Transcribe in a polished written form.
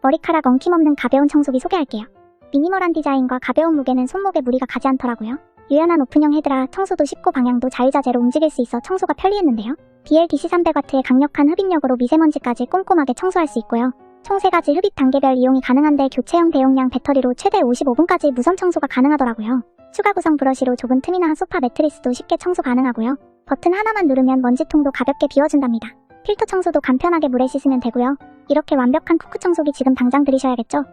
머리카락 엉킴없는 가벼운 청소기 소개할게요. 미니멀한 디자인과 가벼운 무게는 손목에 무리가 가지 않더라고요. 유연한 오픈형 헤드라 청소도 쉽고 방향도 자유자재로 움직일 수 있어 청소가 편리했는데요. BLDC 300W의 강력한 흡입력으로 미세먼지까지 꼼꼼하게 청소할 수 있고요. 총 3가지 흡입 단계별 이용이 가능한데 교체형 대용량 배터리로 최대 55분까지 무선 청소가 가능하더라고요. 추가 구성 브러쉬로 좁은 틈이나 소파 매트리스도 쉽게 청소 가능하고요. 버튼 하나만 누르면 먼지통도 가볍게 비워준답니다. 필터 청소도 간편하게 물에 씻으면 되고요. 이렇게 완벽한 쿠크 청소기 지금 당장 들이셔야겠죠?